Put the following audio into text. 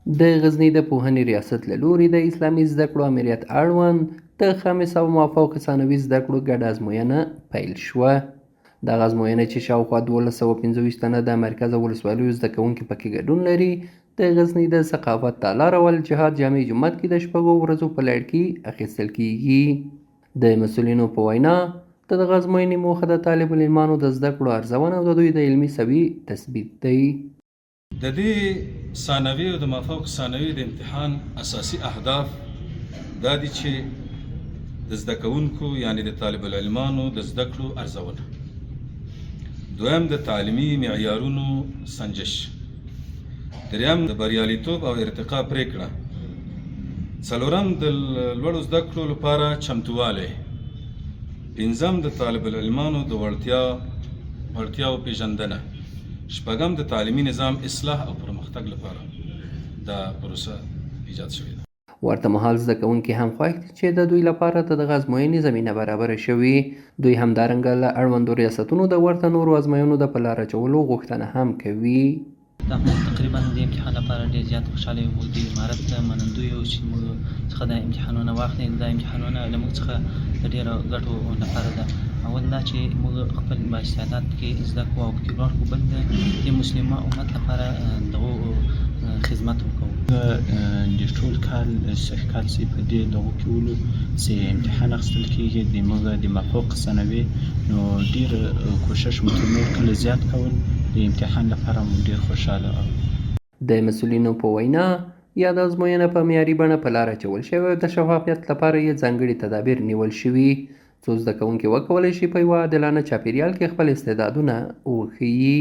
د غزني د پوهنې ریاست له لوري د اسلامي زده کړو امریت اړوند د خامس او مافوق ثانوي زده کړو ګډه ازموینه پیل شوه. دغه ازموینه چې شاوخوا 1225 تنه د مرکز او ولسوالیو زده کوونکي پکې ګډون لري، د غزني د ثقافت تالار او الجهاد جامع جومات کې د شپږو ورځو په لړ کې اخیستل کیږي. د مسؤلینو په وینا د دغه ازموینې موخه د طالب العلمانو د زده کړو ارزونه او د دوی د علمي سوي تثبیت دی. د دې ثانوي او د مافوق ثانوي د امتحان اساسي اهداف دا دي چې د زده کوونکو یعنی د طالب العلمانو د زده کړو ارزونه، دویم د تعلیمي معیارونو سنجش، دریم د بریالیتوب او ارتقا پریکړه، څلورم د لوړو زده کړو لپاره چمتووالی، پنځم د طالب العلمانو د وړتیاو پیژندنه، شپږم د تعلیمي نظام اصلاح او پرمختګ لپاره دا پروسه ایجاد شوې ده. ورته مهال زده کوونکي هم خوښ دي چې د دوی لپاره د دغه ازموینې زمینه برابره شوې. دوی همدارنګه له اړوندو ریاستونو د ورته نورو ازموینو د په لار اچولو غوښتنه هم کوي. دا تقریبا د امتحان لپاره ډېر زیات خوشحاله یو. د امارت منندوی یو چې موږ څخه د امتحانونه واخلي. دا امتحانونه له موږ څخه د ډېرو ګټو لپاره ده. اول دا چې موږ خپل بااستعداد کې زده کړو او پکې لوړ کړو، بل د مسلمان امت لپاره دغو خدمت وکړو. د ټول کال صحیح کال چې په دې دغو کې ولو چې امتحان اخیستل کېږي د موږ د مافوق ثانوي، نو ډېر کوشش مو تر نور کله زیات کول د امتحان لپاره مو ډېر خوشحاله. د مسؤلینو په وینا یاد ازموینه په معیاري بڼه په لار اچول شوې او د شفافیت لپاره یې ځانګړي تدابیر نیول شوي څو زده کوونکي وکولی شي په یوه عادلانه چاپیریال کې خپل استعدادونه وښیي.